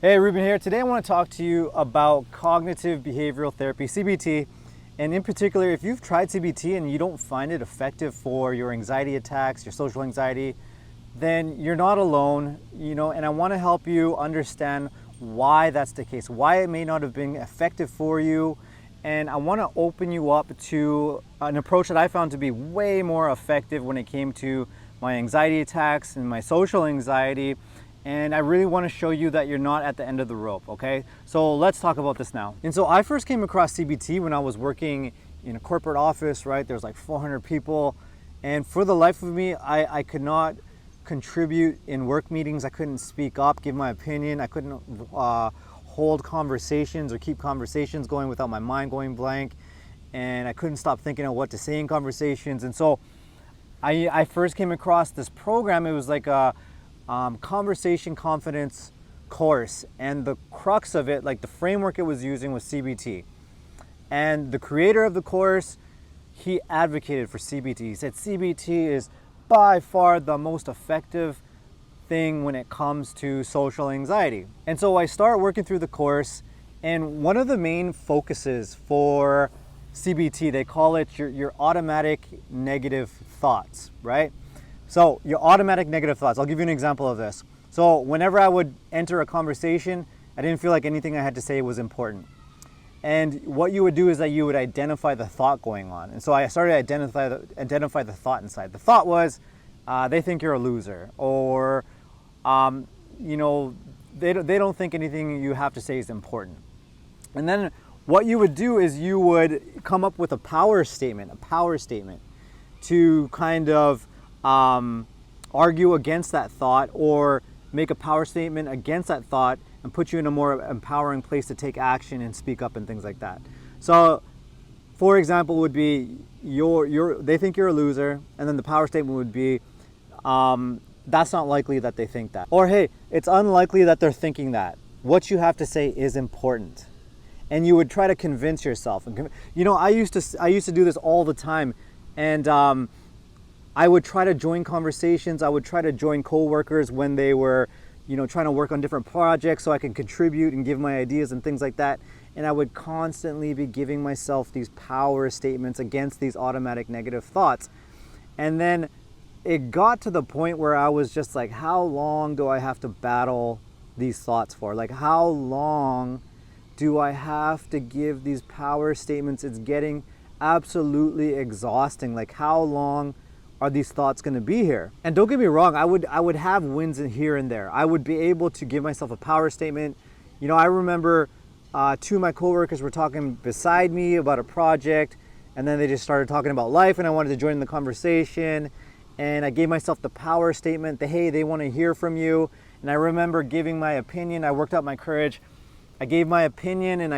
Hey, Rubin here. Today I want to talk to you about cognitive behavioral therapy, CBT, and in particular, if you've tried CBT and you don't find it effective for your anxiety attacks, your social anxiety, then you're not alone, and I want to help you understand why that's the case, why it may not have been effective for you, and I want to open you up to an approach that I found to be way more effective when it came to my anxiety attacks and my social anxiety. And I really want to show you that you're not at the end of the rope, okay? So let's talk about this now. And so I first came across CBT when I was working in a corporate office, right? There's like 400 people. And for the life of me, I could not contribute in work meetings. I couldn't speak up, give my opinion. I couldn't hold conversations or keep conversations going without my mind going blank. And I couldn't stop thinking of what to say in conversations. And so I first came across this program. It was like a conversation confidence course, and the crux of it, like the framework it was using, was CBT. And the creator of the course, he advocated for CBT. He said CBT is by far the most effective thing when it comes to social anxiety. And so I start working through the course, and one of the main focuses for CBT, they call it your automatic negative thoughts, right? So your automatic negative thoughts, I'll give you an example of this. So whenever I would enter a conversation, I didn't feel like anything I had to say was important. And what you would do is that you would identify the thought going on. And so I started to identify the thought inside. The thought was, they think you're a loser, or they don't think anything you have to say is important. And then what you would do is you would come up with a power statement to kind of argue against that thought, or make a power statement against that thought and put you in a more empowering place to take action and speak up and things like that. So for example would be they think you're a loser, and then the power statement would be that's not likely that they think that, or hey, it's unlikely that they're thinking that. What you have to say is important. And you would try to convince yourself. And I used to do this all the time, and I would try to join conversations. I would try to join coworkers when they were, trying to work on different projects so I can contribute and give my ideas and things like that. And I would constantly be giving myself these power statements against these automatic negative thoughts. And then it got to the point where I was just like, how long do I have to battle these thoughts for? Like, how long do I have to give these power statements? It's getting absolutely exhausting. Like, how long are these thoughts going to be here? And don't get me wrong, I would have wins in here and there. I would be able to give myself a power statement. I remember two of my coworkers were talking beside me about a project, and then they just started talking about life, and I wanted to join the conversation, and I gave myself the power statement that, hey, they want to hear from you. And I remember giving my opinion. I worked up my courage. I gave my opinion, and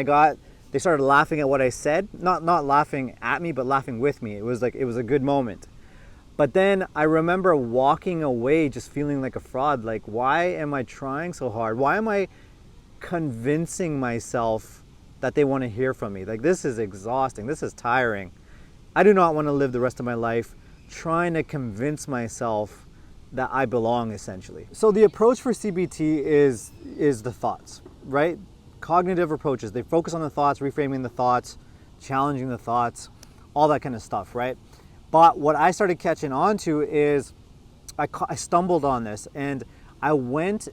they started laughing at what I said. Not laughing at me, but laughing with me. It was a good moment. But then I remember walking away just feeling like a fraud. Like, why am I trying so hard? Why am I convincing myself that they want to hear from me? Like, this is exhausting. This is tiring. I do not want to live the rest of my life trying to convince myself that I belong, essentially. So the approach for CBT is the thoughts, right? Cognitive approaches. They focus on the thoughts, reframing the thoughts, challenging the thoughts, all that kind of stuff, right? But what I started catching on to is I stumbled on this, and I went,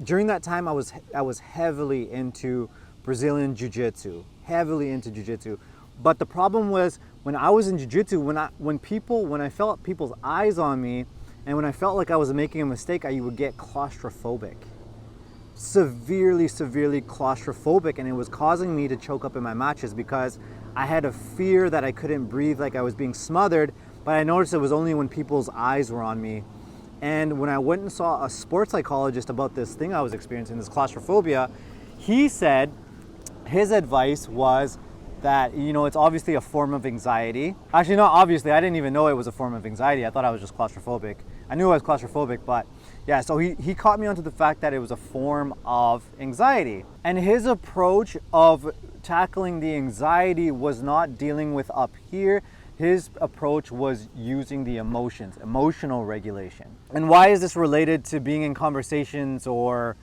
during that time I was heavily into Brazilian Jiu-Jitsu, But the problem was, when I was in Jiu-Jitsu, when I felt people's eyes on me, and when I felt like I was making a mistake, I would get claustrophobic. Severely claustrophobic, and it was causing me to choke up in my matches because I had a fear that I couldn't breathe, like I was being smothered. But I noticed it was only when people's eyes were on me. And when I went and saw a sports psychologist about this thing I was experiencing, this claustrophobia, he said his advice was that, it's obviously a form of anxiety. Actually, not obviously, I didn't even know it was a form of anxiety. I thought I was just claustrophobic. I knew I was claustrophobic, but yeah, so he caught me onto the fact that it was a form of anxiety. And his approach of tackling the anxiety was not dealing with up here. His approach was using the emotions, emotional regulation. And why is this related to being in conversations or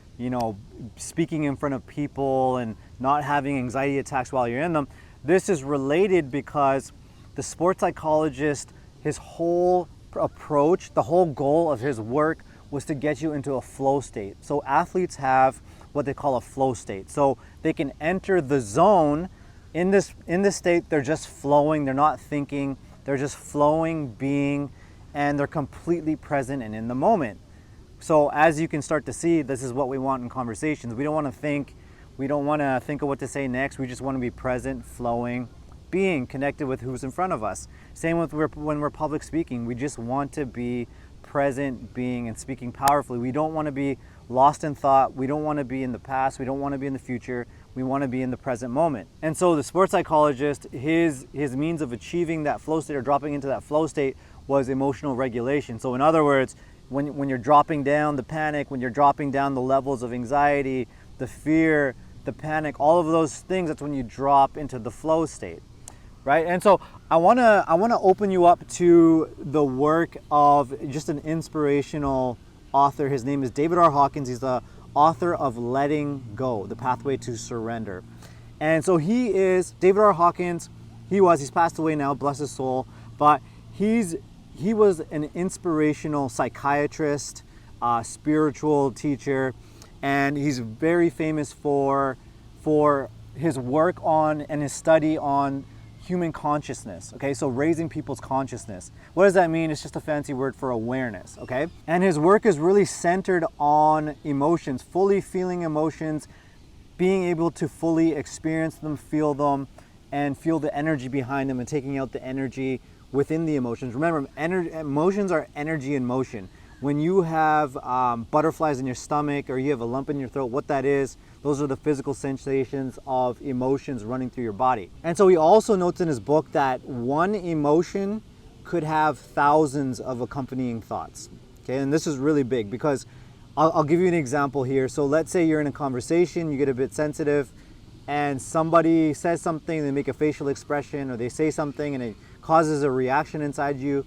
speaking in front of people and not having anxiety attacks while you're in them. This is related because the sports psychologist, his whole approach, the whole goal of his work was to get you into a flow state. So athletes have what they call a flow state. So they can enter the zone. In this state, they're just flowing, they're not thinking, they're just flowing, being, and they're completely present and in the moment. So as you can start to see, this is what we want in conversations. We don't want to think, we don't want to think of what to say next. We just want to be present, flowing, being connected with who's in front of us. Same with when we're public speaking. We just want to be present, being, and speaking powerfully. We don't want to be lost in thought. We don't want to be in the past. We don't want to be in the future. We want to be in the present moment. And so the sports psychologist, his means of achieving that flow state or dropping into that flow state was emotional regulation. So in other words, when you're dropping down the panic, when you're dropping down the levels of anxiety, the fear, the panic, all of those things, that's when you drop into the flow state, right? And so I wanna open you up to the work of just an inspirational author. His name is David R Hawkins. He's the author of Letting Go, The Pathway to Surrender. And so David R Hawkins, he's passed away now, bless his soul, but he was an inspirational psychiatrist, spiritual teacher, and he's very famous for his work on and his study on human consciousness, okay? So raising people's consciousness. What does that mean? It's just a fancy word for awareness, okay? And his work is really centered on emotions, fully feeling emotions, being able to fully experience them, feel them, and feel the energy behind them and taking out the energy within the emotions. Remember, emotions are energy in motion. When you have butterflies in your stomach or you have a lump in your throat, what that is, those are the physical sensations of emotions running through your body. And so he also notes in his book that one emotion could have thousands of accompanying thoughts. Okay, and this is really big because I'll give you an example here. So let's say you're in a conversation, you get a bit sensitive, and somebody says something, they make a facial expression, or they say something and it causes a reaction inside you,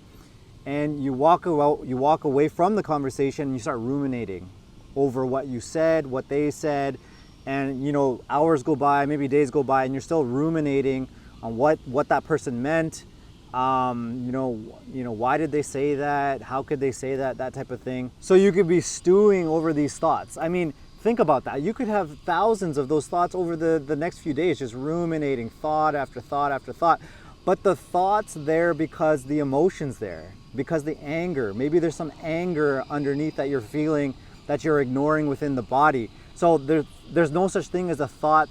and you walk away from the conversation and you start ruminating over what you said, what they said, and hours go by, maybe days go by, and you're still ruminating on what that person meant. Why did they say that? How could they say that? That type of thing. So you could be stewing over these thoughts. I mean, think about that. You could have thousands of those thoughts over the next few days, just ruminating thought after thought after thought. But the thought's there because the emotion's there, because the anger, maybe there's some anger underneath that you're feeling that you're ignoring within the body. So there's no such thing as a thought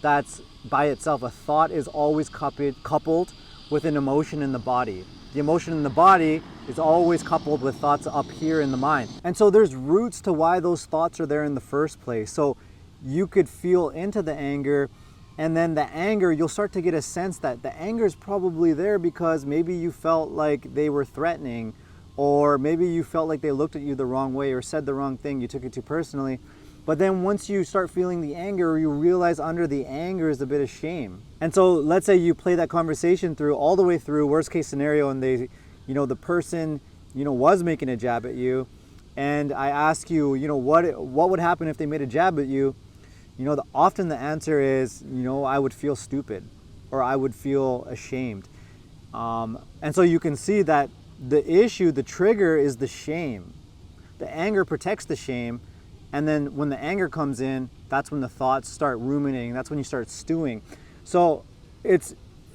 that's by itself. A thought is always coupled with an emotion in the body. The emotion in the body is always coupled with thoughts up here in the mind. And so there's roots to why those thoughts are there in the first place. So you could feel into the anger, and then the anger, you'll start to get a sense that the anger is probably there because maybe you felt like they were threatening, or maybe you felt like they looked at you the wrong way or said the wrong thing, you took it too personally. But then once you start feeling the anger, you realize under the anger is a bit of shame. And so let's say you play that conversation through all the way through, worst case scenario, and they, the person, was making a jab at you. And I ask you, what would happen if they made a jab at you? Often the answer is, I would feel stupid, or I would feel ashamed. And so you can see that the issue, the trigger is the shame. The anger protects the shame. And then when the anger comes in, that's when the thoughts start ruminating. That's when you start stewing. So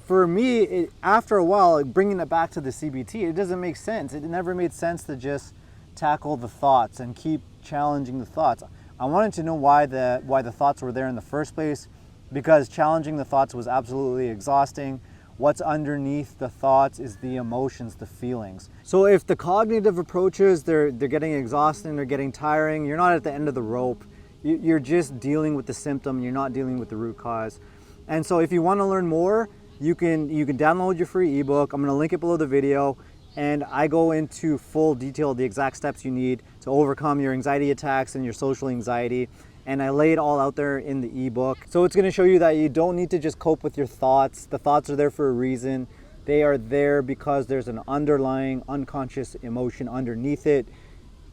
for me, after a while, bringing it back to the CBT, it doesn't make sense. It never made sense to just tackle the thoughts and keep challenging the thoughts. I wanted to know why the thoughts were there in the first place, because challenging the thoughts was absolutely exhausting. What's underneath the thoughts is the emotions, the feelings. So if the cognitive approaches, they're getting exhausting, they're getting tiring, you're not at the end of the rope. You're just dealing with the symptom, you're not dealing with the root cause. And so if you want to learn more, you can download your free ebook. I'm going to link it below the video. And I go into full detail the exact steps you need to overcome your anxiety attacks and your social anxiety. And I lay it all out there in the ebook. So it's going to show you that you don't need to just cope with your thoughts. The thoughts are there for a reason. They are there because there's an underlying unconscious emotion underneath it.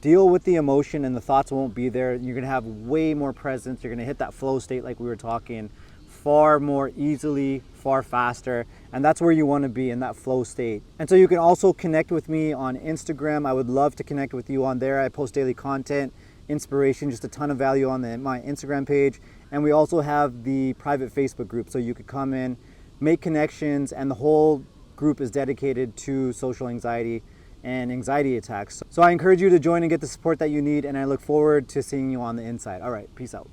deal with the emotion and the thoughts won't be there. You're gonna have way more presence. You're gonna hit that flow state like we were talking far more easily, far faster, and that's where you want to be, in that flow state. And so you can also connect with me on Instagram. I would love to connect with you on there. I post daily content, inspiration, just a ton of value on my Instagram page. And we also have the private Facebook group, so you could come in, make connections, and the whole group is dedicated to social anxiety and anxiety attacks. So I encourage you to join and get the support that you need, and I look forward to seeing you on the inside. All right, peace out.